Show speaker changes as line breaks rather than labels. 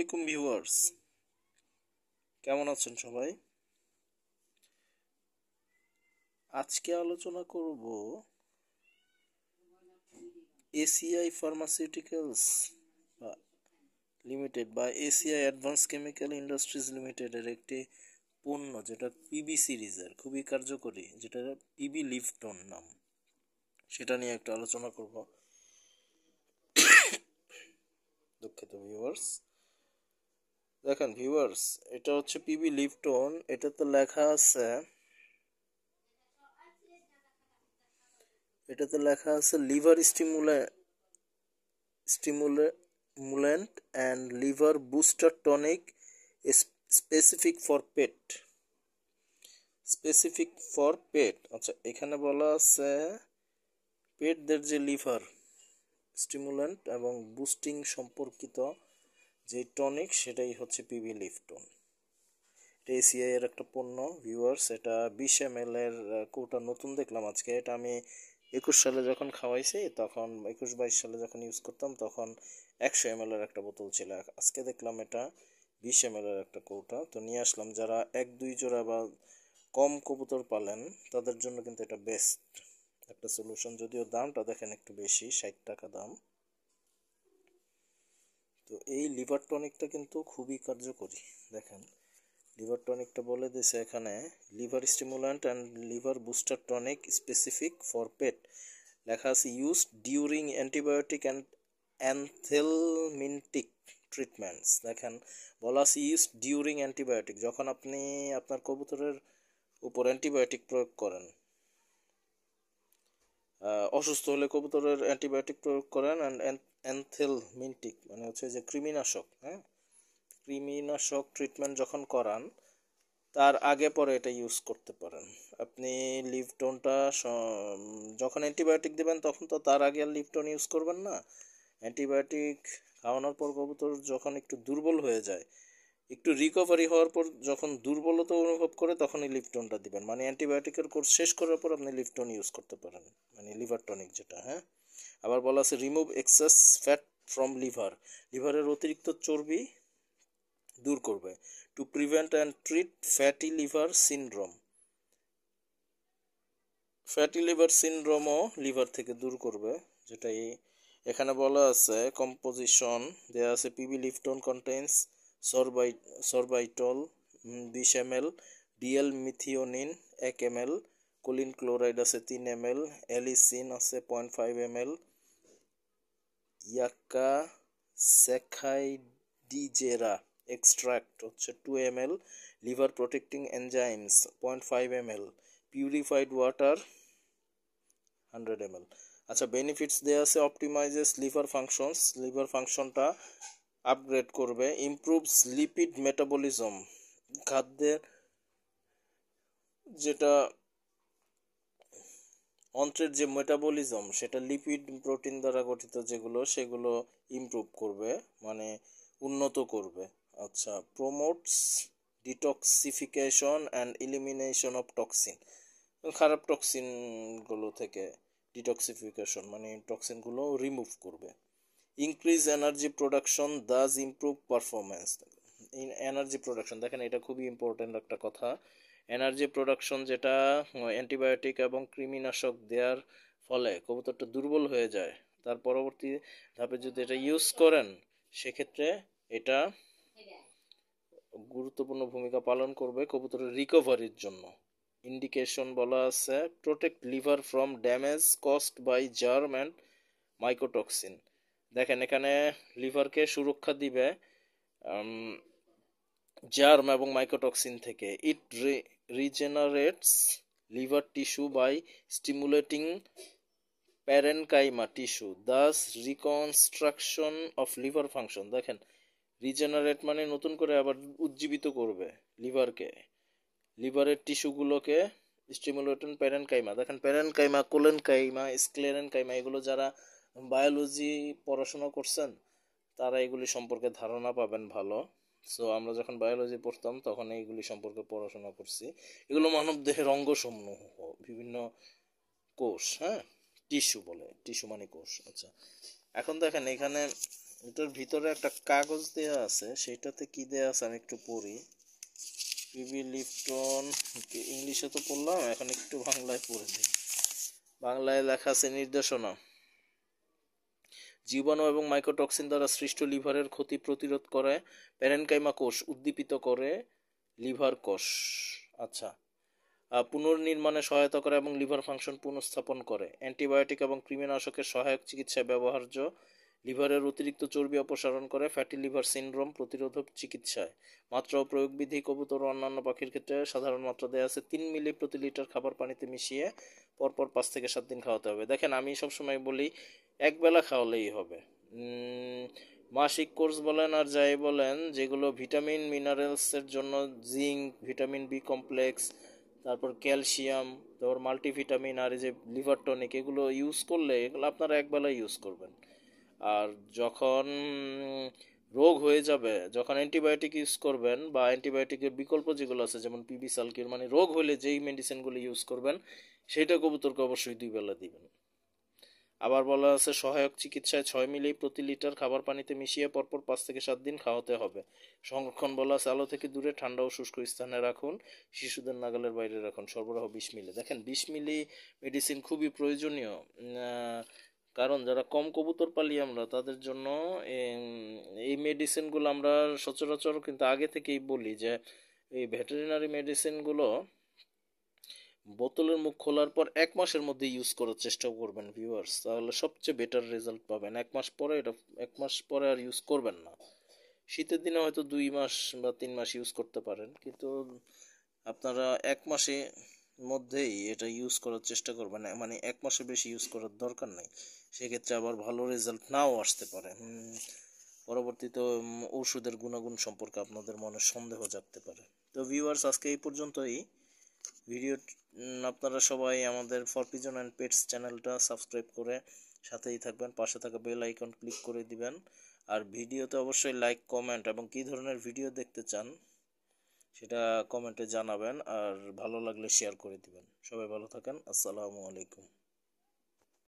আলাইকুম ভিউয়ার্স, কেমন আছেন সবাই? আজকে আলোচনা করব এসিআই ফার্মাসিউটিক্যালস লিমিটেড বা এসিআই অ্যাডভান্স কেমিক্যাল ইন্ডাস্ট্রিজ লিমিটেডের একটি পণ্য যেটা পিবি সিরিজের খুবই কার্যকরী, যেটা পিবি লিফটন নাম, সেটা নিয়ে একটু আলোচনা করব। দুঃখিত ভিউয়ার্স, দেখেন ভিউয়ার্স, এটা হচ্ছে পিবি লিফটন। এটাতে লেখা আছে liver stimulant and liver booster tonic specific for পেট। আচ্ছা, এখানে বলা আছে পেটদের যে লিভার স্টিমুল্যান্ট এবং বুস্টিং সম্পর্কিত যে টনিক, সেটাই হচ্ছে পিবি লিফটন। এটা এসিআই এর একটা পণ্য ভিউয়ার্স। এটা 20 ml এর কোটা নতুন দেখলাম আজকে। এটা আমি 21 সালে যখন খাওয়াইছি, তখন 21-22 সালে যখন ইউজ করতাম তখন 100 ml এর একটা বোতল ছিল। আজকে দেখলাম এটা 20 ml এর একটা কৌটা, তো নিয়ে আসলাম। যারা 1-2 জোড়া বা কম কবুতর পালেন তাদের জন্য কিন্তু এটা বেস্ট একটা সলিউশন। যদিও দামটা দেখেন একটু বেশি, 60 টাকা দাম। তো এই লিভার টনিকটা কিন্তু খুবই কার্যকরী। দেখেন, লিভার টনিকটা বলে দিয়েছে এখানে, liver stimulant and liver booster tonic specific for pet. লেখা আছে use during antibiotic and anthelmintic treatments. দেখেন, বলা আছে ইউজ ডিউরিং অ্যান্টিবায়োটিক, যখন আপনি আপনার কবুতরের উপর অ্যান্টিবায়োটিক প্রয়োগ করেন, অসুস্থ হলে কবুতরের অ্যান্টিবায়োটিক প্রয়োগ করেন। অ্যান্ড অ্যানথেলমিন্টিক মানে হচ্ছে যে কৃমিনাশক, হ্যাঁ, কৃমিনাশক ট্রিটমেন্ট যখন করান তার আগে পরে এটা ইউজ করতে পারেন। আপনি লিভটনটা যখন অ্যান্টিবায়োটিক দেবেন তখন তো তার আগে আর লিভটন ইউজ করবেন না। অ্যান্টিবায়োটিক খাওয়ানোর পর কবুতর যখন একটু দুর্বল হয়ে যায়, একটু রিকভারি হওয়ার পর যখন দুর্বলতা অনুভব করে, তখনই লিভটনটা দিবেন। মানে অ্যান্টিবায়োটিকের কোর্স শেষ করার পর আপনি লিভটন ইউজ করতে পারেন, মানে লিভার টনিক যেটা। হ্যাঁ, আবার বলা আছে রিমুভ এক্সেস ফ্যাট ফ্রম লিভারের অতিরিক্ত চর্বি দূর করবে। To prevent and treat fatty liver সিনড্রোমও লিভার থেকে দূর করবে, যেটাই এখানে বলা আছে। কম্পোজিশন দেওয়া আছে PB Lifton contains sorbitol 20 ml, DL methionine 1 ml, choline chloride আছে 3 ml, অ্যালিসিন আছে 0.5 ml, ইয়াক্কা স্যাখাইডিজেরা এক্সট্রাক্ট হচ্ছে 2 ml, liver protecting enzymes 0.5 ml, purified water 100 ml। আচ্ছা, বেনিফিটস দেওয়া আছে অপটিমাইজেস লিভার ফাংশনটা আপগ্রেড করবে, ইমপ্রুভস লিপিড মেটাবলিজম, খাদ্যের যেটা অন্ত্রের যে মেটাবলিজম সেটা লিপিড প্রোটিন দ্বারা গঠিত, সেগুলো ইমপ্রুভ করবে, মানে উন্নত করবে। আচ্ছা, promotes detoxification and elimination of toxin, খারাপ টক্সিনগুলো থেকে ডিটক্সিফিকেশন মানে টক্সিনগুলো রিমুভ করবে। Increase energy production thus improve performance. Energy production দেখেন, এটা খুবই ইম্পর্টেন্ট একটা কথা। এনার্জি প্রোডাকশন যেটা অ্যান্টিবায়োটিক এবং কৃমিনাশক দেওয়ার ফলে কবুতরটা দুর্বল হয়ে যায়, তার পরবর্তী ধাপে যদি এটা ইউজ করেন, সেক্ষেত্রে এটা গুরুত্বপূর্ণ ভূমিকা পালন করবে কবুতরের রিকভারির জন্য। ইন্ডিকেশন বলা আছে protect liver from damage caused by germ and mycotoxin. দেখেন, এখানে লিভারকে সুরক্ষা দিবে জার্ম এবং মাইকোটক্সিন থেকে। It regenerates liver tissue by stimulating parenchyma tissue, thus reconstruction of liver function. দেখেন, রিজেনারেট মানে নতুন করে আবার উজ্জীবিত করবে লিভারের টিস্যুগুলোকে। স্টিমুলেটন প্যারেনকাইমা, দেখেন প্যারেনকাইমা, কোলেনকাইমা, স্ক্লেরেনকাইমা, এগুলো যারা বায়োলজি পড়াশোনা করছেন তারা এগুলি সম্পর্কে ধারণা পাবেন ভালো। সো আমরা যখন বায়োলজি পড়তাম তখন এইগুলি সম্পর্কে পড়াশোনা করছি। এগুলো মানব দেহের অঙ্গসমূহ, বিভিন্ন কোষ, হ্যাঁ, টিস্যু মানে কোষ। আচ্ছা, এখন দেখেন এখানে এটার ভিতরে একটা কাগজ দেয়া আছে, সেটাতে কি দেয়া আছে আমি একটু পড়ি। পিবি লিপটন, ইংলিশে তো পড়লাম, এখন একটু বাংলায় পড়ে দিই। বাংলায় লেখা আছে নির্দেশনা। জীবাণু এবং মাইকোটক্সিন দ্বারা সৃষ্ট লিভারের ক্ষতি প্রতিরোধ করে, প্যারেনকাইমা কোষ উদ্দীপিত করে লিভার কোষ। আচ্ছা। পুনর্নির্মাণে সহায়তা করে এবং লিভার ফাংশন পুনঃস্থাপন করে। অ্যান্টিবায়োটিক এবং কৃমিনাশকের সহায়ক চিকিৎসায় ব্যবহার্য। লিভারের অতিরিক্ত চর্বি অপসারণ করে। ফ্যাটি লিভার সিনড্রোম প্রতিরোধক চিকিৎসায়। মাত্রা ও প্রয়োগবিধি কবুতর ও অন্যান্য পাখির ক্ষেত্রে সাধারণ মাত্রা দেওয়া আছে 3 মিলি প্রতি লিটার খাবার পানিতে মিশিয়ে পরপর 5 থেকে 7 দিন খাওয়াতে হবে। দেখেন আমি সবসময় বলি একবেলা খাওয়ালেই হবে। মাসিক কোর্স বলেন আর যাই বলেন, যেগুলো ভিটামিন মিনারেলসের জন্য জিঙ্ক, ভিটামিন বি কমপ্লেক্স, তারপর ক্যালসিয়াম, তারপর মাল্টিভিটামিন আর এই যে লিভার টনিক, এগুলো ইউজ করলে এগুলো আপনারা একবেলা ইউজ করবেন। আর যখন রোগ হয়ে যাবে, যখন অ্যান্টিবায়োটিক ইউজ করবেন বা অ্যান্টিবায়োটিকের বিকল্প যেগুলো আছে যেমন পিবি সালকিউর, মানে রোগ হলে যেই মেডিসিনগুলো ইউজ করবেন সেটা কবুতরকে অবশ্যই 2 বেলা দিবেন। আবার বলা আছে সহায়ক চিকিৎসায় 6 মিলি প্রতি লিটার খাবার পানিতে মিশিয়ে পরপর 5 থেকে 7 দিন খাওয়াতে হবে। সংরক্ষণ বলা আছে আলো থেকে দূরে ঠান্ডা ও শুষ্ক স্থানে রাখুন, শিশুদের নাগালের বাইরে রাখুন। সরবরাহ 20 মিলি। দেখেন 20 মিলি মেডিসিন খুবই প্রয়োজনীয়, কারণ যারা কম কবুতর পালি আমরা তাদের জন্য এই মেডিসিনগুলো আমরা সচরাচর কিন্তু আগে থেকেই বলি যে এই ভেটেরিনারি মেডিসিনগুলো বোতলের মুখ খোলার পর 1 মাসের মধ্যে ইউজ করার চেষ্টা করবেন ভিউয়ার্স, তাহলে সবচেয়ে বেটার রেজাল্ট পাবেন। 1 মাস পরে আর ইউজ করবেন না। শীতের দিনে হয়তো 2 মাস বা 3 মাস ইউজ করতে পারেন, কিন্তু আপনারা 1 মাসে মধ্যেই এটা ইউজ করার চেষ্টা করবেন, মানে 1 মাসের বেশি ইউজ করার দরকার নেই। সেক্ষেত্রে আবার ভালো রেজাল্ট নাও আসতে পারে। পরবর্তীতে ওষুধের গুণাগুণ সম্পর্কে আপনাদের মনে সন্দেহ জাগতে পারে। তো ভিউয়ার্স আজকে এই পর্যন্তই। ভিডিও আপনারা সবাই আমাদের ফর পিজন অ্যান্ড পেটস চ্যানেলটা সাবস্ক্রাইব করে সাথেই থাকবেন, পাশে থাকা বেল আইকন ক্লিক করে দিবেন। আর ভিডিওতে অবশ্যই লাইক, কমেন্ট এবং কী ধরনের ভিডিও দেখতে চান সেটা কমেন্টে জানাবেন, আর ভালো লাগলে শেয়ার করে দিবেন। সবাই ভালো থাকেন। আসসালামু আলাইকুম।